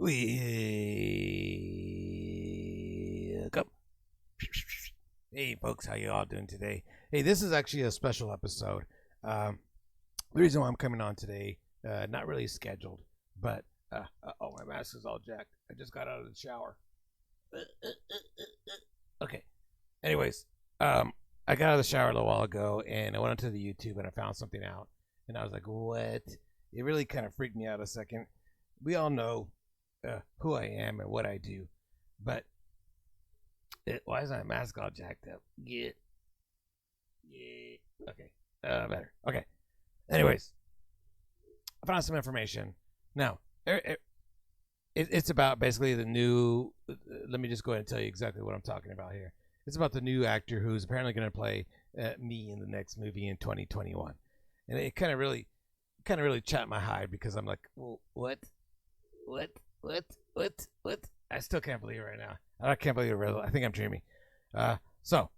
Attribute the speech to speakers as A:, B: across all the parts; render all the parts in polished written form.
A: Welcome. Hey, folks, how you all doing today? Hey, this is actually a special episode. The reason why I'm coming on today, not really scheduled, but oh, my mask is all jacked. I just got out of the shower. Okay. Anyways, I got out of the shower a little while ago, and I went onto the YouTube and I found something out, and I was like, "What?" It really kind of freaked me out a second. We all know who I am and what I do, but why is my mask all jacked up? Yeah. Okay. Better. Okay. Anyways, I found some information. Now, it's about basically the new. Let me just go ahead and tell you exactly what I'm talking about here. It's about the new actor who's apparently going to play me in the next movie in 2021, and it kind of really chapped my hide because I'm like, well, what? I still can't believe it right now. I can't believe it. I think I'm dreaming. So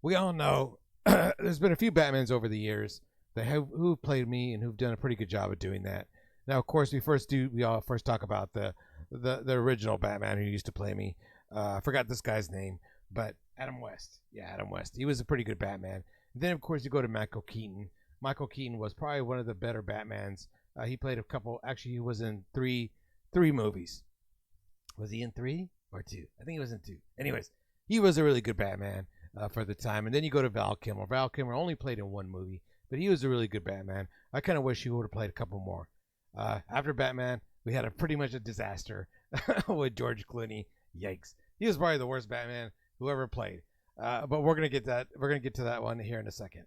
A: we all know there's been a few Batmans over the years that who've played me and who've done a pretty good job of doing that. Now, of course, we all first talk about the original Batman who used to play me. I forgot this guy's name, but Adam West. Yeah, Adam West. He was a pretty good Batman. Then, of course, you go to Michael Keaton. Michael Keaton was probably one of the better Batmans. He played a couple. Actually, he was in three movies. Was he in 3 or 2? I think he was in 2. Anyways, he was a really good Batman for the time. And then you go to Val Kilmer. Val Kilmer only played in 1 movie, but he was a really good Batman. I kind of wish he would have played a couple more. After Batman, we had pretty much a disaster with George Clooney. Yikes! He was probably the worst Batman who ever played. But we're gonna get that. We're gonna get to that one here in a second.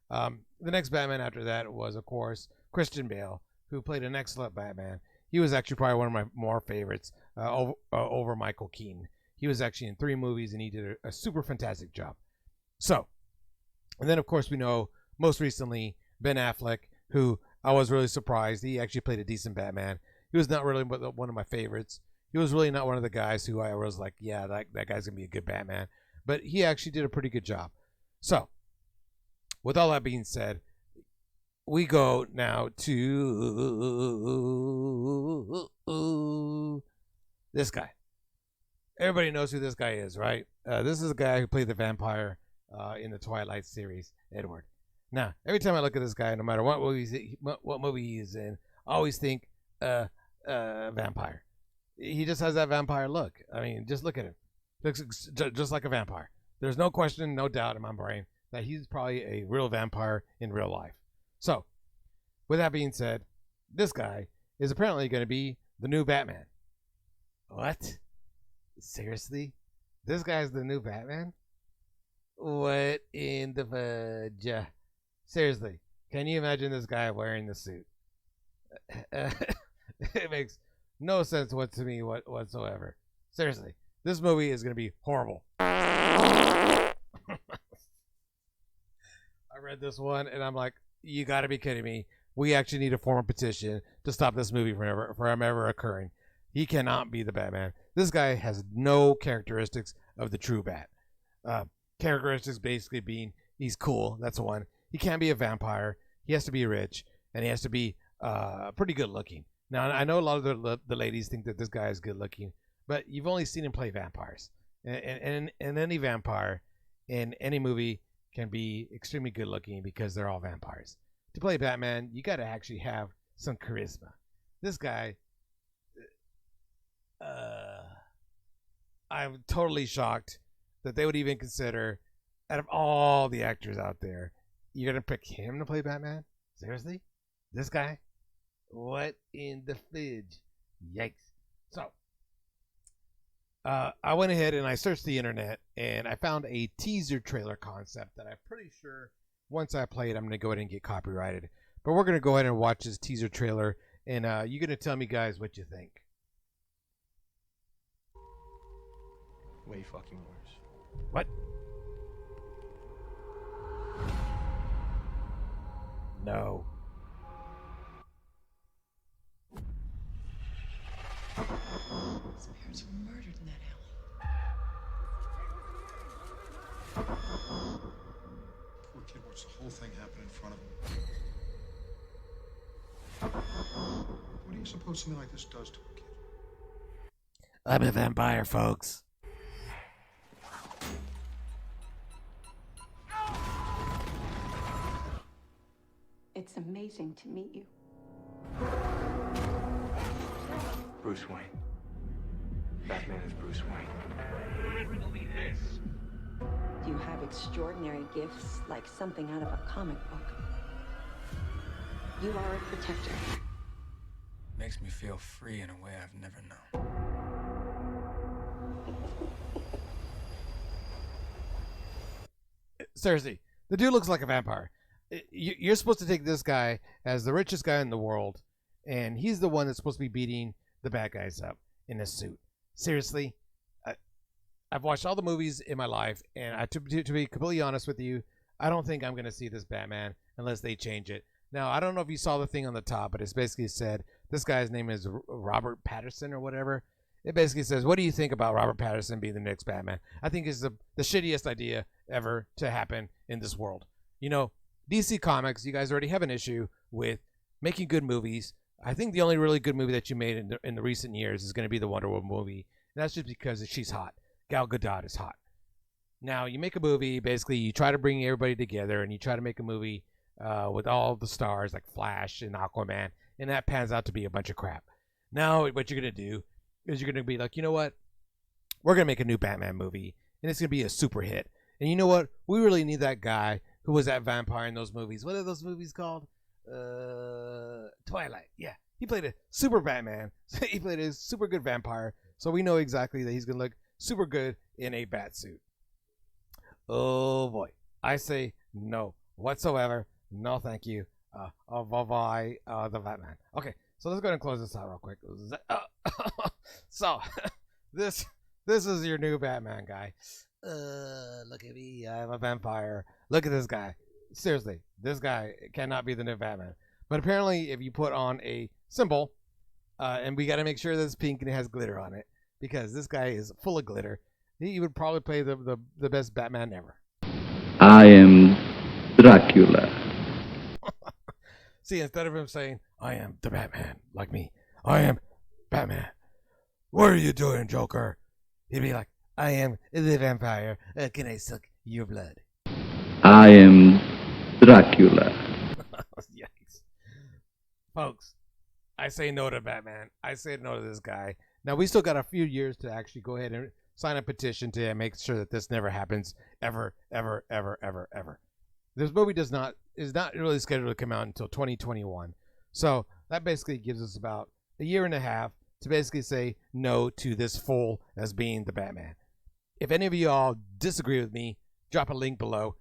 A: The next Batman after that was, of course, Christian Bale, who played an excellent Batman. He was actually probably one of my more favorites over Michael Keaton. He was actually in 3 movies, and he did a super fantastic job. So, and then, of course, we know most recently Ben Affleck, who I was really surprised. He actually played a decent Batman. He was not really one of my favorites. He was really not one of the guys who I was like, yeah, that guy's going to be a good Batman. But he actually did a pretty good job. So, with all that being said, we go now to this guy. Everybody knows who this guy is, right? This is the guy who played the vampire in the Twilight series, Edward. Now, every time I look at this guy, no matter what movie he is in, I always think vampire. He just has that vampire look. I mean, just look at him. Looks just like a vampire. There's no question, no doubt in my brain that he's probably a real vampire in real life. So, with that being said, this guy is apparently going to be the new Batman. What? Seriously? This guy's the new Batman? What in the fudge? Seriously, can you imagine this guy wearing the suit? It makes no sense to me whatsoever. Seriously, this movie is going to be horrible. I read this one and I'm like, you got to be kidding me. We actually need to form a petition to stop this movie from ever occurring. He cannot be the Batman. This guy has no characteristics of the true Bat. Characteristics basically being he's cool. That's one. He can't be a vampire. He has to be rich, and he has to be pretty good looking. Now, I know a lot of the ladies think that this guy is good looking, but you've only seen him play vampires. And any vampire in any movie can be extremely good looking because they're all vampires. To play Batman, you got to actually have some charisma. This guy, I'm totally shocked that they would even consider, out of all the actors out there, you're going to pick him to play Batman? Seriously? This guy? What in the fudge? Yikes. So, I went ahead and I searched the internet and I found a teaser trailer concept that I'm pretty sure once I play it, I'm going to go ahead and get copyrighted. But we're going to go ahead and watch this teaser trailer and you're going to tell me, guys, what you think.
B: Way fucking worse.
A: What? No.
C: His parents were murdered in that alley.
D: Poor kid watched the whole thing happen in front of him. What do you suppose something like this does to a kid?
A: I'm a vampire, folks.
C: It's amazing to meet you.
B: Bruce Wayne. Batman is Bruce Wayne.
C: You have extraordinary gifts, like something out of a comic book. You are a protector.
E: Makes me feel free in a way I've never known.
A: Seriously, the dude looks like a vampire. You're supposed to take this guy as the richest guy in the world, and he's the one that's supposed to be beating the bad guys up in a suit. Seriously, I've watched all the movies in my life, and to be completely honest with you, I don't think I'm going to see this Batman unless they change it. Now, I don't know if you saw the thing on the top, but it's basically said, this guy's name is Robert Pattinson or whatever. It basically says, what do you think about Robert Pattinson being the next Batman? I think it's the shittiest idea ever to happen in this world. You know, DC Comics, you guys already have an issue with making good movies. I think the only really good movie that you made in the recent years is going to be the Wonder Woman movie. And that's just because she's hot. Gal Gadot is hot. Now, you make a movie, basically, you try to bring everybody together, and you try to make a movie with all the stars like Flash and Aquaman, and that pans out to be a bunch of crap. Now, what you're going to do is you're going to be like, you know what? We're going to make a new Batman movie, and it's going to be a super hit. And you know what? We really need that guy who was that vampire in those movies. What are those movies called? Twilight. Yeah. He played a super Batman. He played a super good vampire. So we know exactly that he's going to look super good in a bat suit. Oh, boy. I say no whatsoever. No, thank you. Bye-bye, the Batman. Okay, so let's go ahead and close this out real quick. So, this is your new Batman guy. Look at me. I'm a vampire. Look at this guy. Seriously, this guy cannot be the new Batman. But apparently, if you put on a symbol, and we got to make sure that it's pink and it has glitter on it, because this guy is full of glitter, he would probably play the best Batman ever.
F: I am Dracula.
A: See, instead of him saying, I am the Batman, like me, I am Batman. What are you doing, Joker? He'd be like, I am the vampire. Can I suck your blood?
F: I am Dracula.
A: Yikes. Folks, I say no to Batman. I say no to this guy. Now, we still got a few years to actually go ahead and sign a petition to make sure that this never happens ever, ever, ever, ever, ever. This movie is not really scheduled to come out until 2021. So that basically gives us about a year and a half to basically say no to this fool as being the Batman. If any of you all disagree with me, drop a link below.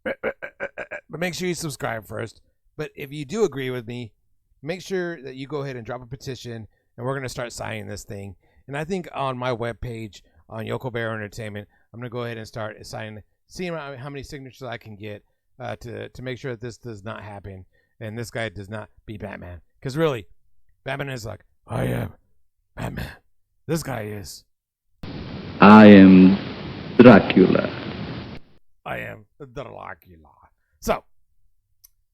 A: But make sure you subscribe first. But if you do agree with me, make sure that you go ahead and drop a petition, and we're going to start signing this thing. And I think on my webpage, on Yoko Bear Entertainment, I'm going to go ahead and start signing, seeing how many signatures I can get to make sure that this does not happen and this guy does not be Batman. Because really, Batman is like, I am Batman. This guy is.
F: I am Dracula.
A: I am Dracula. So,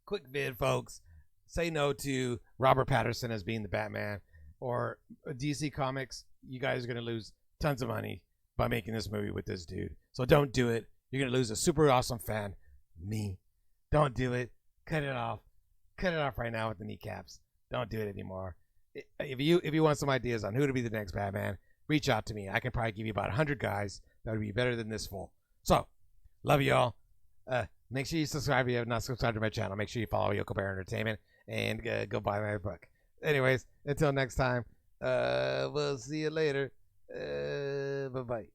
A: quick vid, folks. Say no to Robert Pattinson as being the Batman, or DC Comics. You guys are going to lose tons of money by making this movie with this dude. So don't do it. You're going to lose a super awesome fan. Me. Don't do it. Cut it off. Cut it off right now with the kneecaps. Don't do it anymore. If you want some ideas on who to be the next Batman, reach out to me. I can probably give you about 100 guys that would be better than this fool. So, love you all. Make sure you subscribe if you have not subscribed to my channel. Make sure you follow Yoko Bear Entertainment and go buy my book. Anyways, until next time, we'll see you later. Bye-bye.